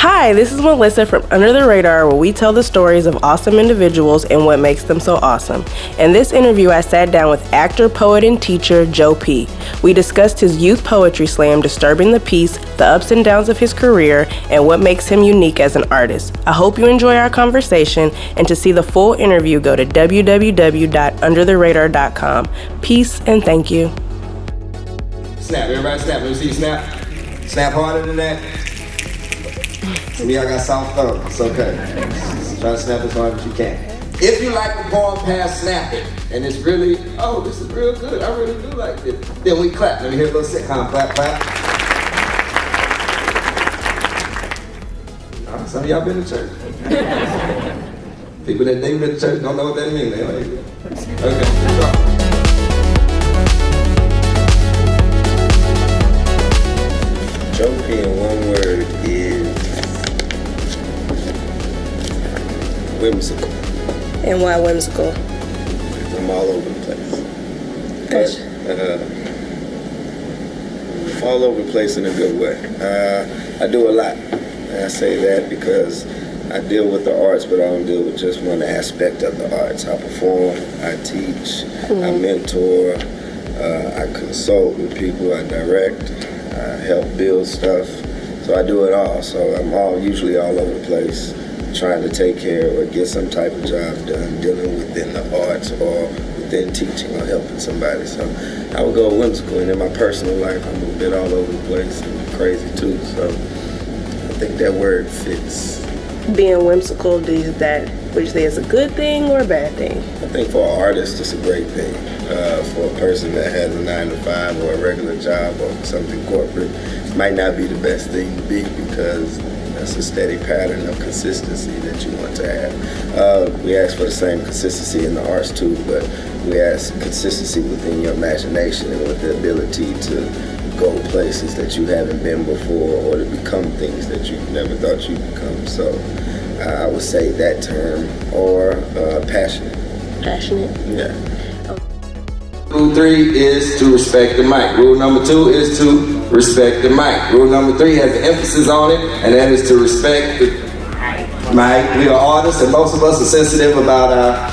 Hi, this is Melissa from Under the Radar, where we tell the stories of awesome individuals and what makes them so awesome. In this interview, I sat down with actor, poet, and teacher Joe P. We discussed his youth poetry slam, Disturbing the Peace, the ups and downs of his career, and what makes him unique as an artist. I hope you enjoy our conversation, and to see the full interview, go to www.undertheradar.com. Peace and thank you. Snap, everybody snap. Let me see you snap. Snap harder than that. To me, I got soft thumb. It's okay. Just try to snap as hard as you can. If you like the poem past snapping, and it's really, oh, this is real good, I really do like this, then we clap. Let me hear a little sitcom clap, clap. Some of y'all been to church. People that ain't been to church don't know what that means. They like, okay, so. Joe P in one word is whimsical. And why whimsical? I'm all over the place. Gotcha. All over the place in a good way. I do a lot. And I say that because I deal with the arts, but I don't deal with just one aspect of the arts. I perform, I teach, I mentor, I consult with people, I direct, I help build stuff. So I do it all. So I'm usually all over the place, trying to take care or get some type of job done, dealing within the arts or within teaching or helping somebody. So I would go whimsical, and in my personal life, I'm a bit all over the place and crazy too. So I think that word fits. Being whimsical, would you say it's a good thing or a bad thing? I think for an artist, it's a great thing. For a person that has a 9-to-5 or a regular job or something corporate, it might not be the best thing to be because that's a steady pattern of consistency that you want to have. We ask for the same consistency in the arts too, but we ask consistency within your imagination and with the ability to go places that you haven't been before or to become things that you never thought you'd become. So I would say that term, or passionate. Passionate? Yeah. Rule 3 is to respect the mic. Rule number 2 is to respect the mic. Rule number 3 has an emphasis on it, and that is to respect the mic. We are artists, and most of us are sensitive about our...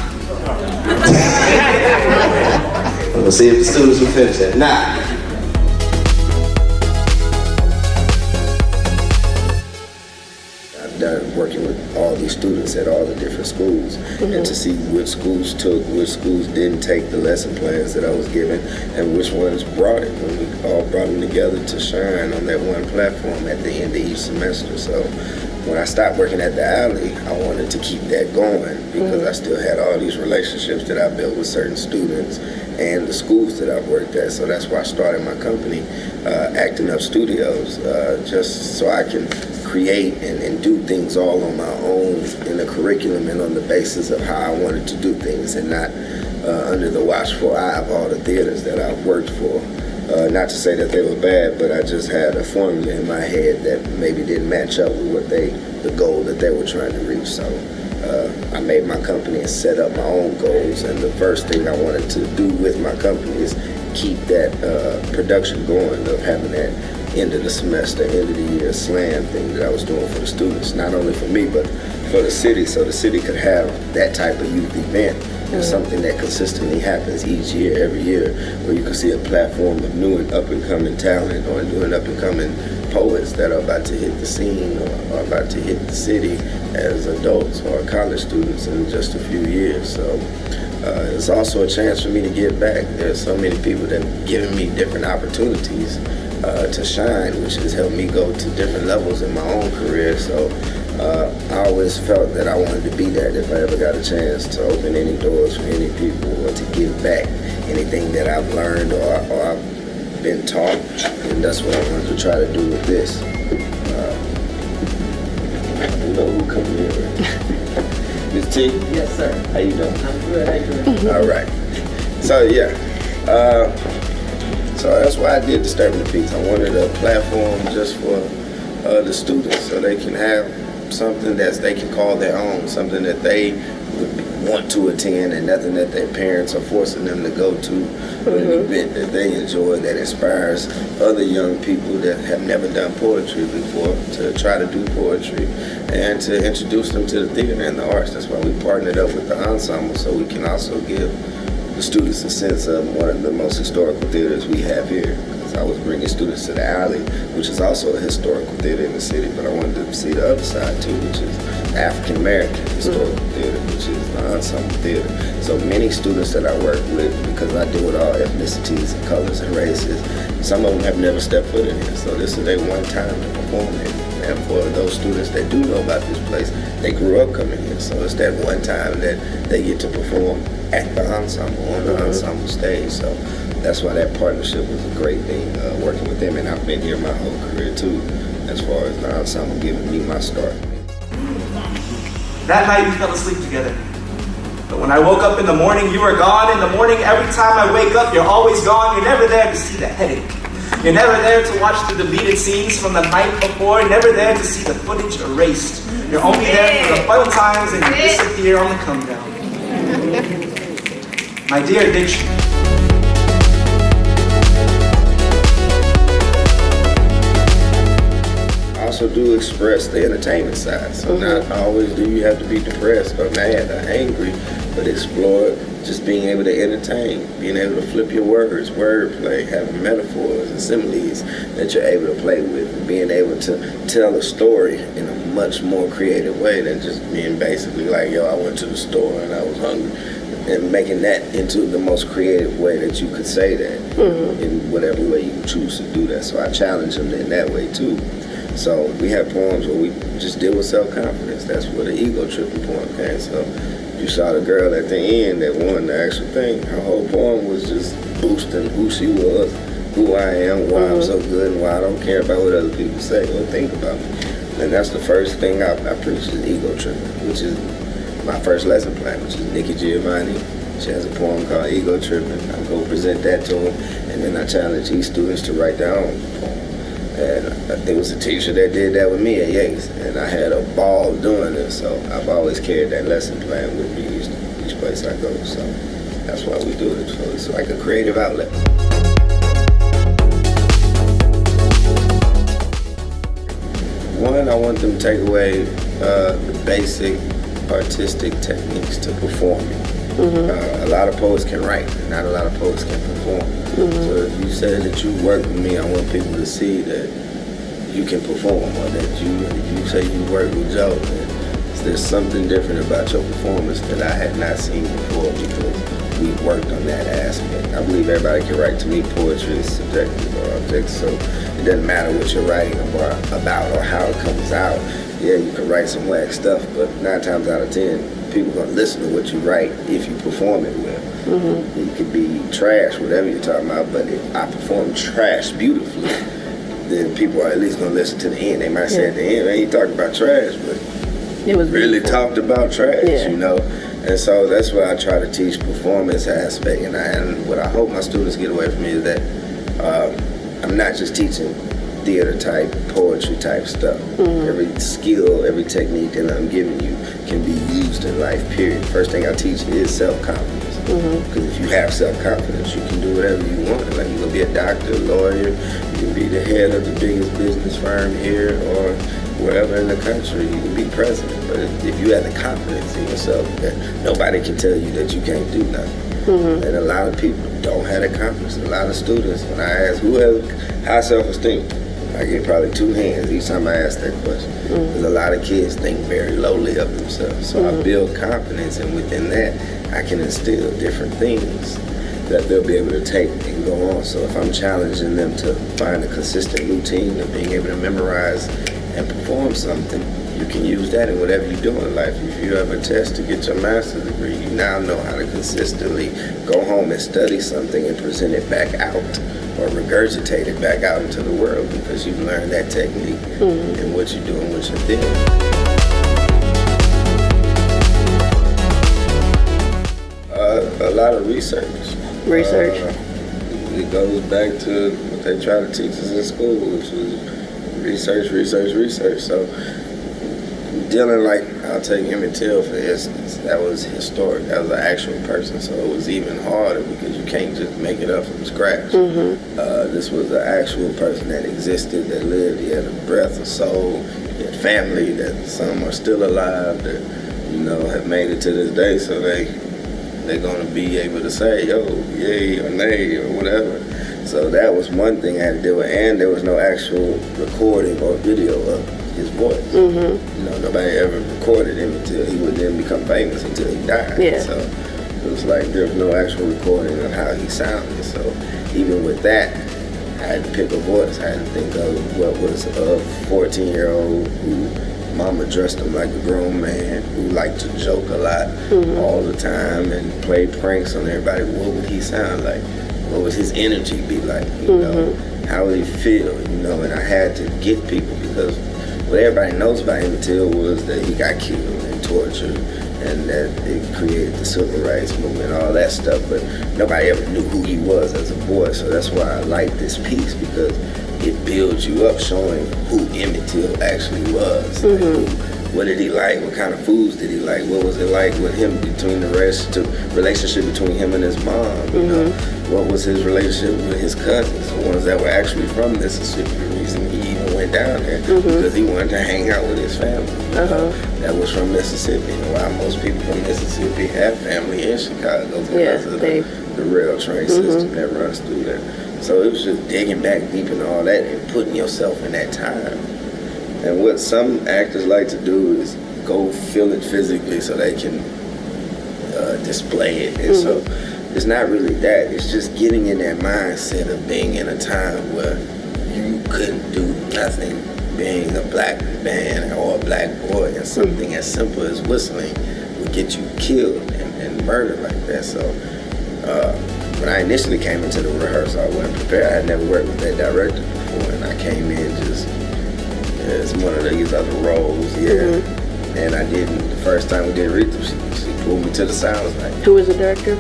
We'll see if the students will finish that. Now, working with all these students at all the different schools, and to see which schools took, which schools didn't take the lesson plans that I was given, and which ones brought it. When we all brought them together to shine on that one platform at the end of each semester. So when I stopped working at the Alley, I wanted to keep that going because I still had all these relationships that I built with certain students and the schools that I've worked at. So that's why I started my company, Acting Up Studios, just so I can create and do things all on my own in a curriculum and on the basis of how I wanted to do things, and not under the watchful eye of all the theaters that I've worked for. Not to say that they were bad, but I just had a formula in my head that maybe didn't match up with what the goal that they were trying to reach. So I made my company and set up my own goals, and the first thing I wanted to do with my company is keep that production going of having that end of the semester, end of the year slam thing that I was doing for the students, not only for me, but for the city, so the city could have that type of youth event. And something that consistently happens each year, every year, where you can see a platform of new and up-and-coming talent or new and up-and-coming poets that are about to hit the scene or are about to hit the city as adults or college students in just a few years. So it's also a chance for me to give back. There's so many people that have given me different opportunities to shine, which has helped me go to different levels in my own career. So I always felt that I wanted to be that if I ever got a chance to open any doors for any people or to give back anything that I've learned or I've been taught, and that's what I wanted to try to do with this. You know who come here, right? Miss T? Yes, sir. How you doing? I'm good. How you doing? All right. So yeah. So that's why I did Disturbing the Peace. I wanted a platform just for the students so they can have something that they can call their own, something that they want to attend and nothing that their parents are forcing them to go to, but an event that they enjoy that inspires other young people that have never done poetry before to try to do poetry and to introduce them to the theater and the arts. That's why we partnered up with the ensemble, so we can also give the students a sense of one of the most historical theaters we have here. Because I was bringing students to the Alley, which is also a historical theater in the city, but I wanted them to see the other side too, which is African American historical theater, which is the ensemble theater. So many students that I work with, because I deal with all ethnicities and colors and races, some of them have never stepped foot in here. So this is their one time to perform here. And for those students that do know about this place, they grew up coming here. So it's that one time that they get to perform at the ensemble, on the ensemble stage. So that's why that partnership was a great thing, working with them. And I've been here my whole career too, as far as the ensemble giving me my start. That night we fell asleep together. But when I woke up in the morning, you were gone. In the morning, every time I wake up, you're always gone. You're never there to see the headache. You're never there to watch the deleted scenes from the night before. You're never there to see the footage erased. You're only there for the fun times and you disappear on the come down. My dear addiction. I also do express the entertainment side. So not always do you have to be depressed or mad or angry, but explore just being able to entertain, being able to flip your words, wordplay, having metaphors and similes that you're able to play with, and being able to tell a story in a much more creative way than just being basically like, yo, I went to the store and I was hungry, and making that into the most creative way that you could say that in whatever way you choose to do that. So I challenge them in that way too. So we have poems where we just deal with self-confidence. That's where the ego tripping poem came. So you saw the girl at the end that won the actual thing. Her whole poem was just boosting who she was, who I am, why I'm so good, and why I don't care about what other people say or think about me. And that's the first thing I preach is ego tripping, which is my first lesson plan, which is Nikki Giovanni. She has a poem called Ego Tripping. I go present that to them, and then I challenge each students to write their own poem. And there was a teacher that did that with me at Yates, and I had a ball doing it. So I've always carried that lesson plan with me each place I go. So that's why we do it. So it's like a creative outlet. One, I want them to take away the basic artistic techniques to performing. A lot of poets can write, not a lot of poets can perform. So if you say that you work with me, I want people to see that you can perform, or that if you say you work with Joe, then there's something different about your performance that I had not seen before, because we worked on that aspect. I believe everybody can write. To me, poetry is subjective or objective, so it doesn't matter what you're writing about or how it comes out. Yeah, you can write some whack stuff, but 9 times out of 10, people are going to listen to what you write if you perform it well. It could be trash, whatever you're talking about, but if I perform trash beautifully, then people are at least going to listen to the end. They might say at the end, man, you talked about trash, but It was really beautiful. talked about trash, Yeah. you know? And so that's why I try to teach performance aspect. And what I hope my students get away from me is that I'm not just teaching theater type, poetry type stuff. Every skill, every technique that I'm giving you can be used in life, period. First thing I teach is self-confidence. Because if you have self-confidence, you can do whatever you want. Like you can be a doctor, a lawyer, you can be the head of the biggest business firm here or wherever in the country, you can be president. But if you have the confidence in yourself that nobody can tell you that you can't do nothing. And a lot of people don't have the confidence. A lot of students, when I ask who has high self-esteem, I get probably 2 hands each time I ask that question. Because a lot of kids think very lowly of themselves. So I build confidence, and within that, I can instill different things that they'll be able to take and go on. So if I'm challenging them to find a consistent routine of being able to memorize and perform something, you can use that in whatever you do in life. If you have a test to get your master's degree, you now know how to consistently go home and study something and present it back out, or regurgitate it back out into the world, because you've learned that technique in what you do and what you did. A lot of research. It goes back to what they try to teach us in school, which is research. So dealing, like, I'll take Emmett Till for instance. That was historic. That was an actual person, so it was even harder because you can't just make it up from scratch. This was an actual person that existed, that lived. He had a breath of soul. He had family, that some are still alive, that, you know, have made it to this day, so they're going to be able to say, yo, yay or nay or whatever. So that was one thing I had to deal with, and there was no actual recording or video of his voice. You know, nobody ever recorded him until he would then become famous until he died. Yeah. So it was like there was no actual recording of how he sounded. So even with that, I had to pick a voice. I had to think of what was a 14-year-old who mama dressed him like a grown man, who liked to joke a lot all the time and played pranks on everybody. What would he sound like? What would his energy be like? You know, how would he feel? You know, and I had to get people, because what everybody knows about Emmett Till was that he got killed and tortured, and that it created the civil rights movement, all that stuff. But nobody ever knew who he was as a boy. So that's why I like this piece, because it builds you up, showing who Emmett Till actually was. Like, what did he like? What kind of foods did he like? What was it like with him, between the relationship between him and his mom? You know, what was his relationship with his cousins, the ones that were actually from Mississippi? The reason he even went down there because he wanted to hang out with his family. You know, that was from Mississippi. And why most people from Mississippi have family in Chicago, because of the rail train system that runs through there. So it was just digging back deep into all that and putting yourself in that time. And what some actors like to do is go feel it physically so they can display it. And so it's not really that. It's just getting in that mindset of being in a time where you couldn't do nothing, being a black man or a black boy, and something as simple as whistling would get you killed and murdered like that. So when I initially came into the rehearsal, I wasn't prepared. I had never worked with that director before, and I came in just as one of these other roles, and I didn't. The first time we did Rhythm, she pulled me to the side. I was like, Who was the director?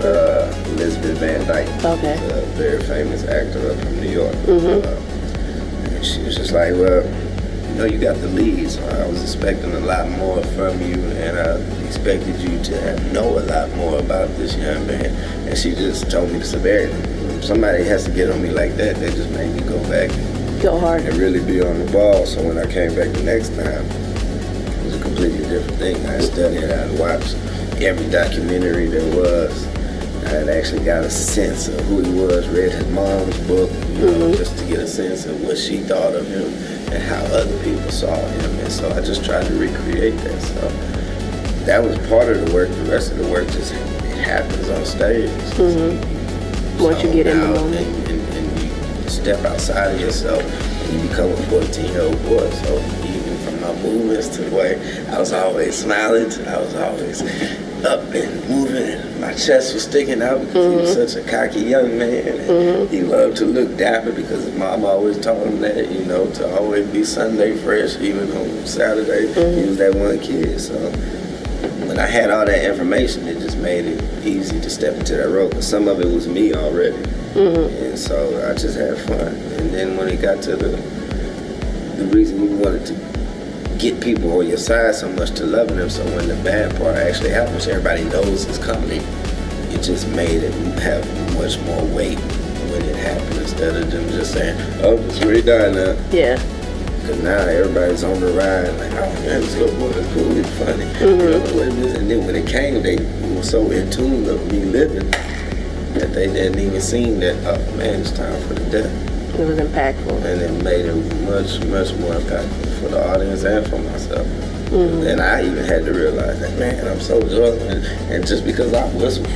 Elizabeth Van Dyke. Okay. A very famous actor up from New York. And she was just like, well, you know, you got the lead, so I was expecting a lot more from you, and I expected you to know a lot more about this young man. And she just told me the severity. Somebody has to get on me like that. That just made me go back Go hard. and really be on the ball. So when I came back the next time, it was a completely different thing. I studied, I watched every documentary there was. I had actually got a sense of who he was, read his mom's book, you know, just to get a sense of what she thought of him and how other people saw him. And so I just tried to recreate that. So that was part of the work. The rest of the work just, it happens on stage. Once you get in the moment. And you step outside of yourself and you become a 14-year-old boy. So even from my movements to the way I was always smiling, to I was always up and moving. My chest was sticking out because he was such a cocky young man. And he loved to look dapper because his mom always taught him that, you know, to always be Sunday fresh, even on Saturday. He was that one kid. So when I had all that information, it just made it easy to step into that role, because some of it was me already. And so I just had fun. And then when it got to the reason you wanted to get people on your side so much, to loving them, so when the bad part actually happens, everybody knows it's coming, it just made it have much more weight when it happened, instead of them just saying, oh, it's already done now. Yeah. Because now everybody's on the ride, like, oh man, this little boy is cool, he's funny. You know, what it is. And then when it came, they were so in tune of me living that they didn't even seem that, oh man, it's time for the death. It was impactful. And it made it much, much more impactful for the audience and for myself. And I even had to realize that, man, I'm so joyful. And just because I whistled,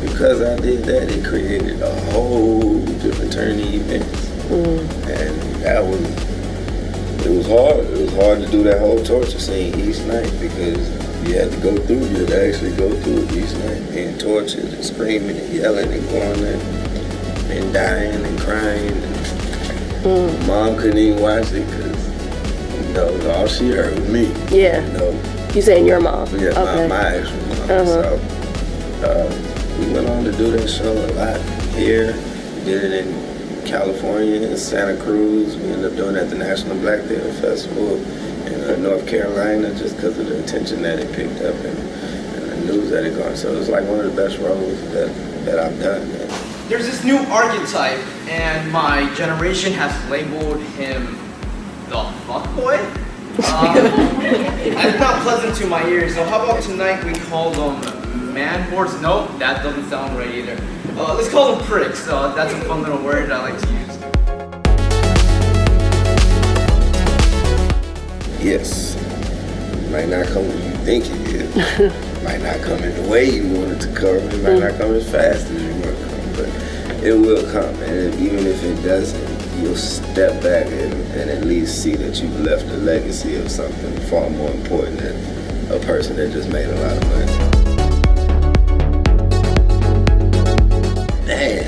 because I did that, it created a whole different turn of events. And that was, it was hard. It was hard to do that whole torture scene each night, because you had to go through, you had to actually go through it each night, being tortured and screaming and yelling and going and dying and crying. And Mom couldn't even watch it because, you know, all she heard was me. Yeah. You know, You saying your mom? yeah, Okay. my actual mom. So we went on to do that show a lot here. We did it in California, in Santa Cruz. We ended up doing it at the National Black Theater Festival in North Carolina just because of the attention that it picked up and the news that it got. So it's like one of the best roles that I've done. There's this new archetype, and my generation has labeled him the fuckboy. That's not pleasant to my ears. So how about tonight we call them man-boards? Nope, that doesn't sound right either. Let's call them pricks. That's a fun little word I like to use. Yes, it might not come when you think it is. It might not come in the way you want it to come. It might not come as fast as you want it to come, but it will come. And even if it doesn't, you'll step back and at least see that you've left a legacy of something far more important than a person that just made a lot of money. Man,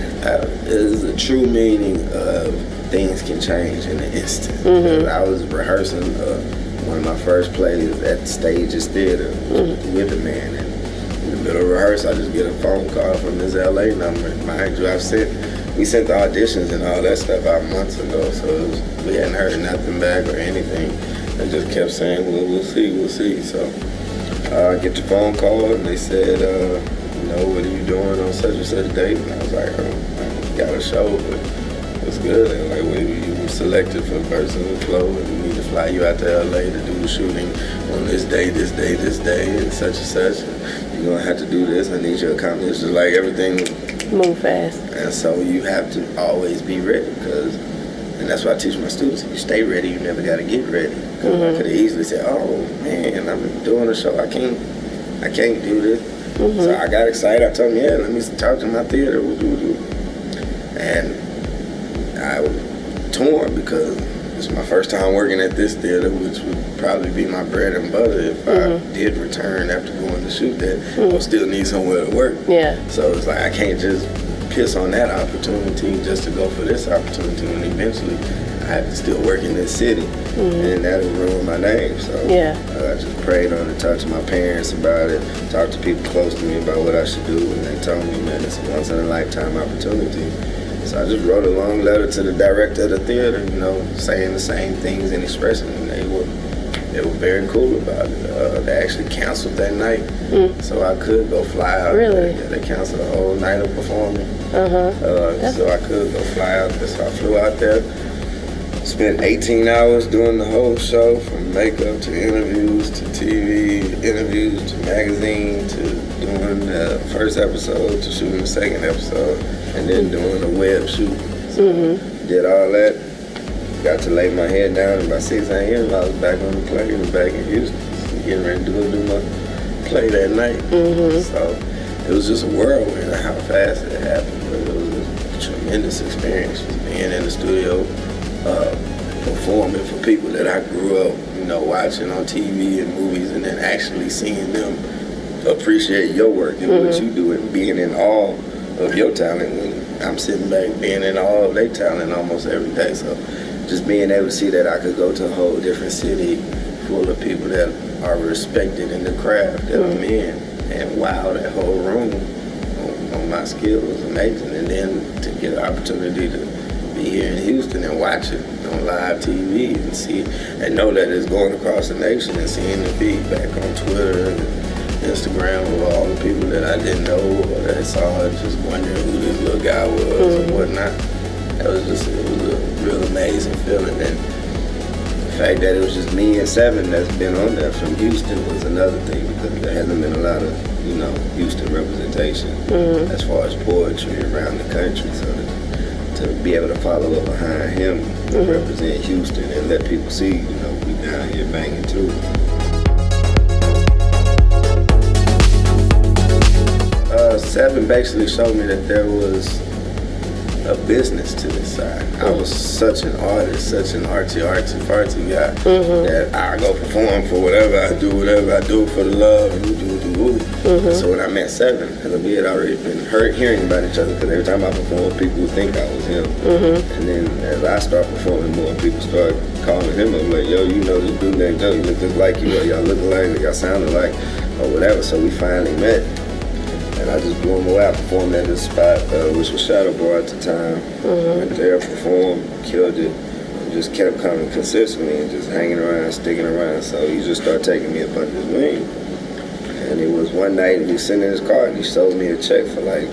it is a true meaning of things can change in an instant. I was rehearsing one of my first plays at Stages Theater with a man, and in the middle of rehearsal, I just get a phone call from his LA number. Mind you, we sent the auditions and all that stuff out months ago, so we hadn't heard nothing back or anything. They just kept saying, well, we'll see. So I get the phone call, and they said, what are you doing on such and such date? And I was like, I got a show, but it's good. And like, you were selected for the person to flow, and we need to fly you out to LA to do the shooting on this day, and such and such. And you're gonna have to do this. I need you to accomplish just like everything. Move fast. And so you have to always be ready, and that's why I teach my students, if you stay ready, you never gotta get ready. I could have easily said, oh man, I'm doing a show, I can't do this. So I got excited, I told him, yeah, let me talk to my theater. And I was torn because it's my first time working at this theater, which would probably be my bread and butter if I did return after going to shoot there. I would still need somewhere to work. Yeah. So it's like I can't just piss on that opportunity just to go for this opportunity, and eventually I have to still work in this city, and that'll ruin my name. So I just prayed on it, talked to my parents about it, talked to people close to me about what I should do, and they told me, man, it's a once-in-a-lifetime opportunity. So I just wrote a long letter to the director of the theater, saying the same things and expressing them. They were very cool about it. They actually canceled that night, so I could go fly out. Really? Yeah, they canceled the whole night of performing. So I could go fly out there. So I flew out there, spent 18 hours doing the whole show, from makeup to interviews to TV, interviews to magazine to doing the first episode to shooting the second episode, and then doing a web shoot. So did all that. Got to lay my head down, and by 6 a.m. I was back on the plane and back in Houston, getting ready to go do my play that night. So it was just a whirlwind of how fast it happened, but it was a tremendous experience just being in the studio, performing for people that I grew up, watching on TV and movies, and then actually seeing them appreciate your work and what you do, and being in awe of your talent when I'm sitting back being in awe of their talent almost every day. So just being able to see that I could go to a whole different city full of people that are respected in the craft that I'm in, and wow, that whole room on my skill was amazing. And then to get an opportunity to be here in Houston and watch it on live TV and see and know that it's going across the nation, and seeing the feedback on Twitter and Instagram of all the people that I didn't know or that saw it, just wondering who this little guy was and whatnot. It was a real amazing feeling. And the fact that it was just me and Seven that's been on there from Houston was another thing, because there hasn't been a lot of, Houston representation as far as poetry around the country. So to be able to follow up behind him and represent Houston and let people see, we down here banging too. Seven basically showed me that there was a business to this side. I was such an artist, such an artsy guy, that I go perform for whatever I do for the love, and So when I met Seven, because we had already been hearing about each other, because every time I perform, people would think I was him. And then as I start performing more, people start calling him up, like, yo, this dude named Joe, he look just like you, or y'all look alike, or y'all sound alike, or whatever. So we finally met. And I just blew him away. I performed at this spot, which was Shadow Bar at the time. Went there, performed, killed it. just kept coming consistently and just hanging around, sticking around. So he just started taking me up under his wing. And it was one night he was sitting in his car and he sold me a check for like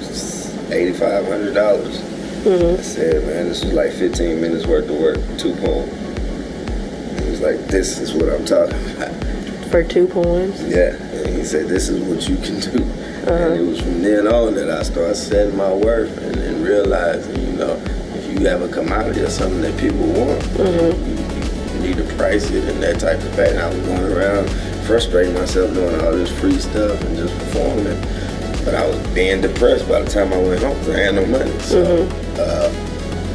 $8,500. I said, man, this was like 15 minutes worth of work, 2 poems. He was like, this is what I'm talking about. For 2 poems? Yeah, and he said, this is what you can do. And it was from then on that I started setting my worth and realizing, you know, if you have a commodity or something that people want, you need to price it in that type of fashion. I was going around frustrating myself doing all this free stuff and just performing. But I was being depressed by the time I went home because I had no money. So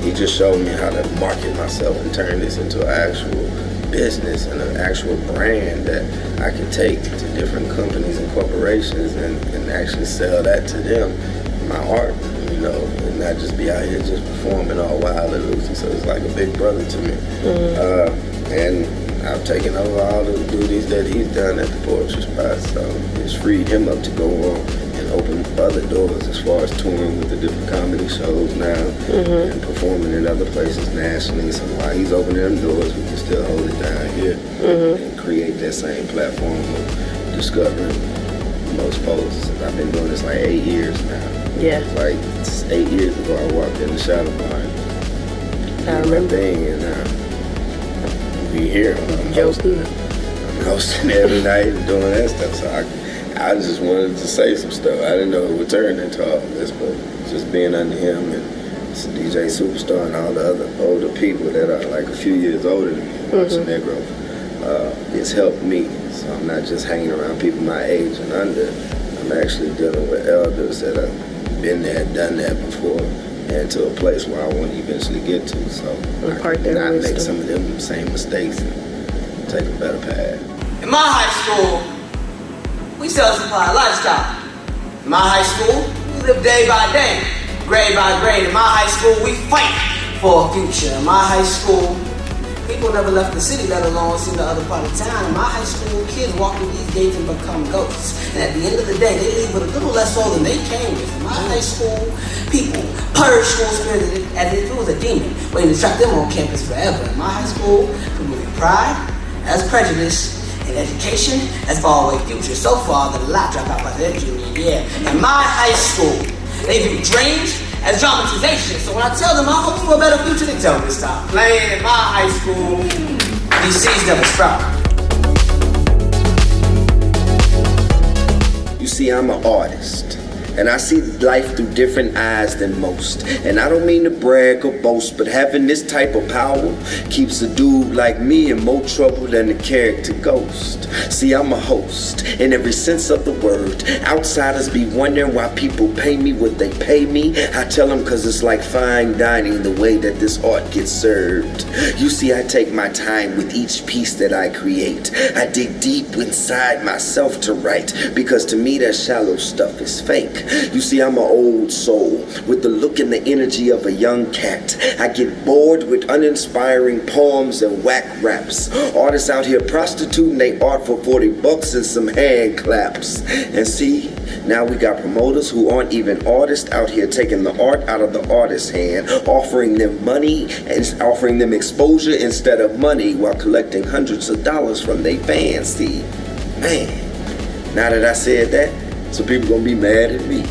he just showed me how to market myself and turn this into an actual business and an actual brand that I could take to different companies and corporations and actually sell that to them, my art, you know, and not just be out here just performing all wild and loosey. So it's like a big brother to me. And I've taken over all the duties that he's done at the Poetry Spot, so it's freed him up to go on and open other doors as far as touring with the different comedy shows now and performing in other places nationally. So while he's opening them doors, we can still hold it down here and create that same platform of discovering most poets. I've been doing this like 8 years now. Yeah. Like 8 years ago, I walked in the Shadow Bar and did my thing, and we here. I'm hosting every night and doing that stuff. So I just wanted to say some stuff. I didn't know it would turn into all this, but just being under him and DJ Superstar and all the other older people that are like a few years older than me, watching their growth, it's helped me. So I'm not just hanging around people my age and under. I'm actually dealing with elders that have been there, done that before, and to a place where I want to eventually get to. So I can not make some of them same mistakes and take a better path. In my high school, we sell supply lifestyle. In my high school, we live day by day, grade by grade. In my high school, we fight for a future. In my high school, people never left the city, let alone see the other part of town. In my high school, kids walk through these gates and become ghosts. And at the end of the day, they leave with a little less soul than they came with. In my high school, people purge school spirit as if it was a demon, waiting to trap them on campus forever. In my high school, people with pride as prejudice, and education as faraway future. So far that a lot drop out by their junior year. In my high school, they view dreams as dramatization. So when I tell them I hope for a better future, they tell me to stop playing. In my high school, these seeds never sprout. You see, I'm an artist, and I see life through different eyes than most. And I don't mean to brag or boast, but having this type of power keeps a dude like me in more trouble than the character Ghost. See, I'm a host in every sense of the word. Outsiders be wondering why people pay me what they pay me. I tell them cause it's like fine dining the way that this art gets served. You see, I take my time with each piece that I create. I dig deep inside myself to write, because to me that shallow stuff is fake. You see, I'm an old soul with the look and the energy of a young cat. I get bored with uninspiring poems and whack raps. Artists out here prostituting they art for $40 and some hand claps. And see, now we got promoters who aren't even artists out here taking the art out of the artist's hand, offering them money and offering them exposure instead of money while collecting hundreds of dollars from their fans. See, man, now that I said that, so people gonna be mad at me.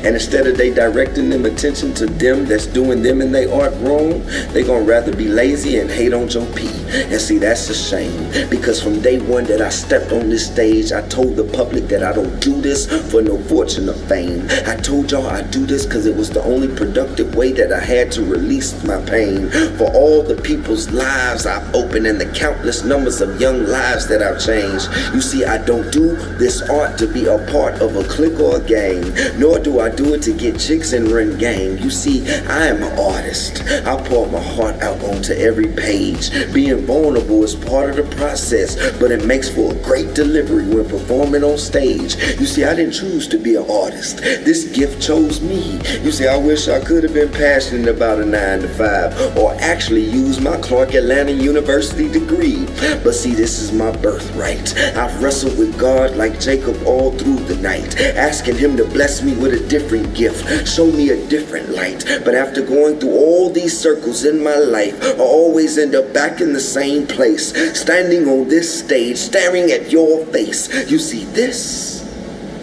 And instead of they directing them attention to them that's doing them and they art wrong, they gonna rather be lazy and hate on Joe P. And see, that's a shame, because from day one that I stepped on this stage, I told the public that I don't do this for no fortune or fame. I told y'all I do this cause it was the only productive way that I had to release my pain. For all the people's lives I've opened and the countless numbers of young lives that I've changed. You see, I don't do this art to be a part of a clique or a gang, nor do I do it to get chicks and run gang. You see, I am an artist. I pour my heart out onto every page. Being vulnerable is part of the process, but it makes for a great delivery when performing on stage. You see, I didn't choose to be an artist. This gift chose me. You see, I wish I could have been passionate about a 9 to 5 or actually use my Clark Atlanta University degree. But see, this is my birthright. I've wrestled with God like Jacob all through the night, asking him to bless me with a different gift, show me a different light. But after going through all these circles in my life, I always end up back in the same place, standing on this stage, staring at your face. You see, this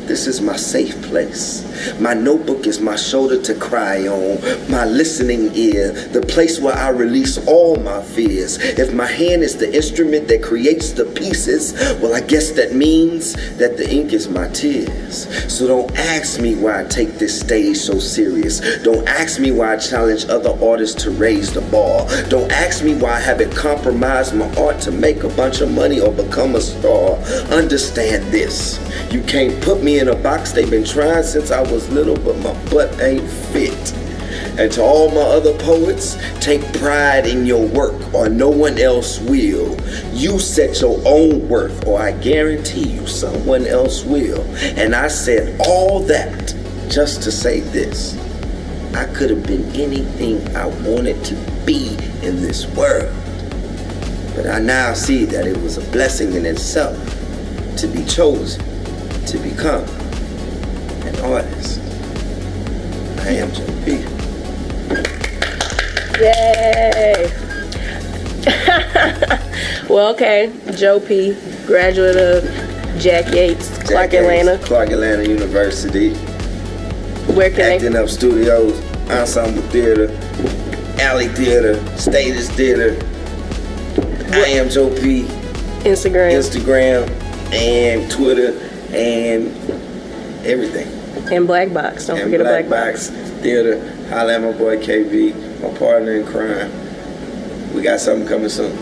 is my safe place. My notebook is my shoulder to cry on, my listening ear, the place where I release all my fears. If my hand is the instrument that creates the pieces, well, I guess that means that the ink is my tears. So don't ask me why I take this stage so serious. Don't ask me why I challenge other artists to raise the bar. Don't ask me why I haven't compromised my art to make a bunch of money or become a star. Understand this. You can't put me in a box. They've been trying since I was little, but my butt ain't fit. And to all my other poets, take pride in your work or no one else will. You set your own worth or I guarantee you someone else will. And I said all that just to say this. I could have been anything I wanted to be in this world. But I now see that it was a blessing in itself to be chosen to become an artist. I am Joe P. Yay! Well, okay, Joe P, graduate of Jack Yates, Clark Atlanta University. Where can Acting Up Studios, Ensemble Theater, Alley Theater, Status Theater. I am Joe P. Instagram and Twitter and everything. And Black Box. Don't forget Black Black Box Theater. Holla at my boy KB, my partner in crime. We got something coming soon.